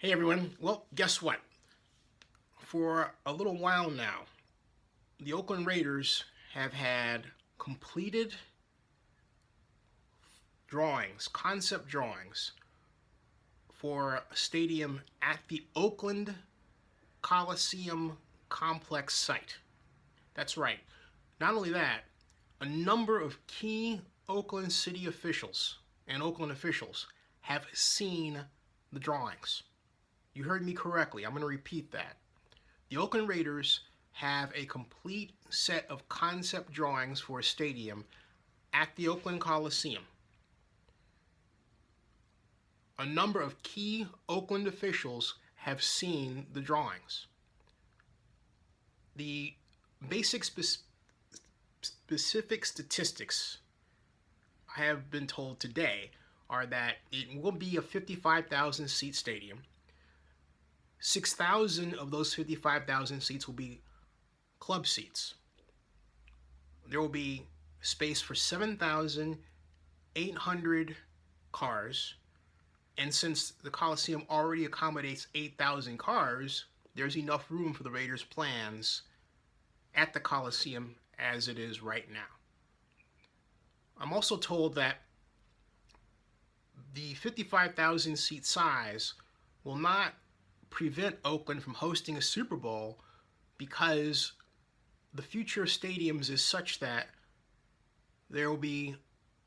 Hey everyone, well, guess what? For a little while now, the Oakland Raiders have had completed drawings, concept drawings, for a stadium at the Oakland Coliseum Complex site. That's right. Not only that, a number of key Oakland City officials and Oakland officials have seen the drawings. You heard me correctly. I'm going to repeat that. The Oakland Raiders have a complete set of concept drawings for a stadium at the Oakland Coliseum. A number of key Oakland officials have seen the drawings. The basic specific statistics I have been told today are that it will be a 55,000 seat stadium. 6,000 of those 55,000 seats will be club seats. There will be space for 7,800 cars, and since the Coliseum already accommodates 8,000 cars, there's enough room for the Raiders' plans at the Coliseum as it is right now. I'm also told that the 55,000 seat size will not prevent Oakland from hosting a Super Bowl because the future of stadiums is such that there will be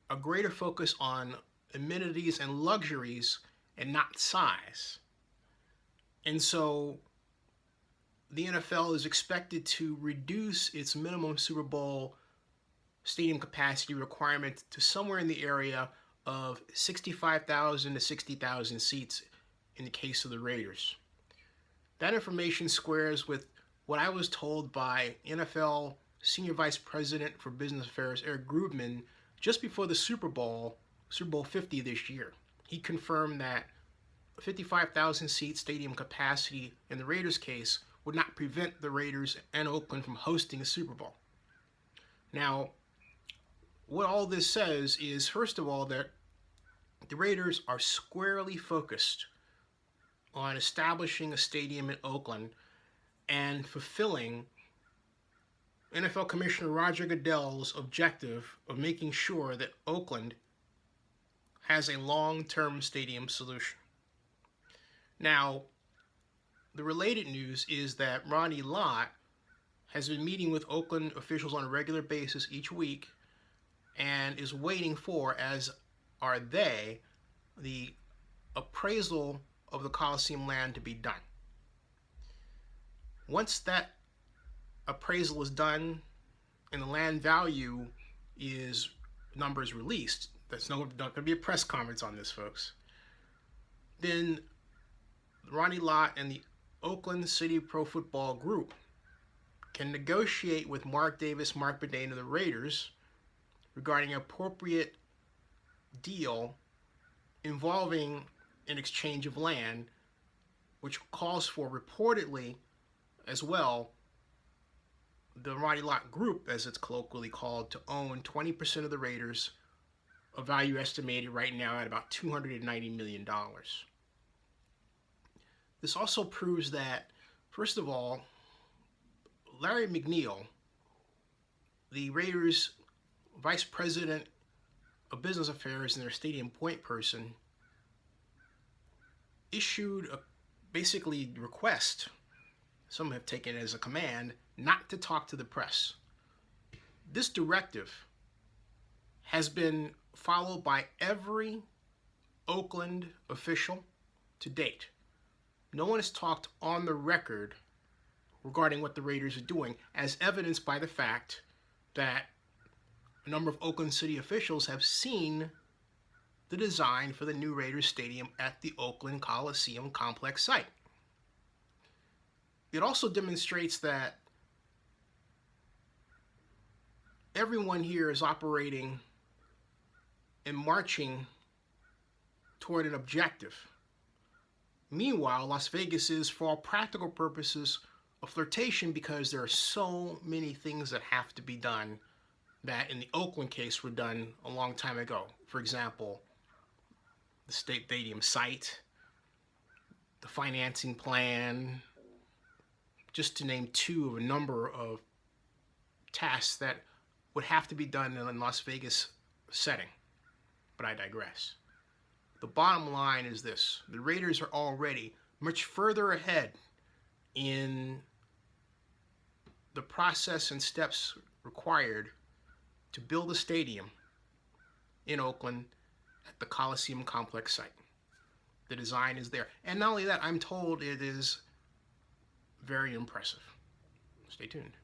a greater focus on amenities and luxuries and not size. And so the NFL is expected to reduce its minimum Super Bowl stadium capacity requirement to somewhere in the area of 65,000 to 60,000 seats in the case of the Raiders. That information squares with what I was told by NFL Senior Vice President for Business Affairs Eric Grubman just before the Super Bowl 50 this year. He confirmed that 55,000 seat stadium capacity in the Raiders case would not prevent the Raiders and Oakland from hosting a Super Bowl. Now, what all this says is, first of all, that the Raiders are squarely focused on establishing a stadium in Oakland and fulfilling NFL Commissioner Roger Goodell's objective of making sure that Oakland has a long-term stadium solution. Now, the related news is that Ronnie Lott has been meeting with Oakland officials on a regular basis each week and is waiting for, as are they, the appraisal of the Coliseum land to be done. Once that appraisal is done and the land value numbers released, there's not going to be a press conference on this, folks, then Ronnie Lott and the Oakland City Pro Football Group can negotiate with Mark Davis, Mark Bedane of the Raiders regarding an appropriate deal involving an exchange of land, which calls for, reportedly as well, the Ronnie Lott Group, as it's colloquially called, to own 20% of the Raiders, a value estimated right now at about $290 million. This also proves that, first of all, Larry McNeil, the Raiders' Vice President of Business Affairs and their stadium point person, issued a basically request, some have taken it as a command, not to talk to the press. This directive has been followed by every Oakland official to date. No one has talked on the record regarding what the Raiders are doing, as evidenced by the fact that a number of Oakland City officials have seen the design for the new Raiders Stadium at the Oakland Coliseum Complex site. It also demonstrates that everyone here is operating and marching toward an objective. Meanwhile, Las Vegas is, for all practical purposes, a flirtation because there are so many things that have to be done that in the Oakland case were done a long time ago. For example, the stadium site, the financing plan, just to name two of a number of tasks that would have to be done in a Las Vegas setting. But I digress. The bottom line is this: the Raiders are already much further ahead in the process and steps required to build a stadium in Oakland at the Coliseum Complex site. The design is there. And not only that, I'm told it is very impressive. Stay tuned.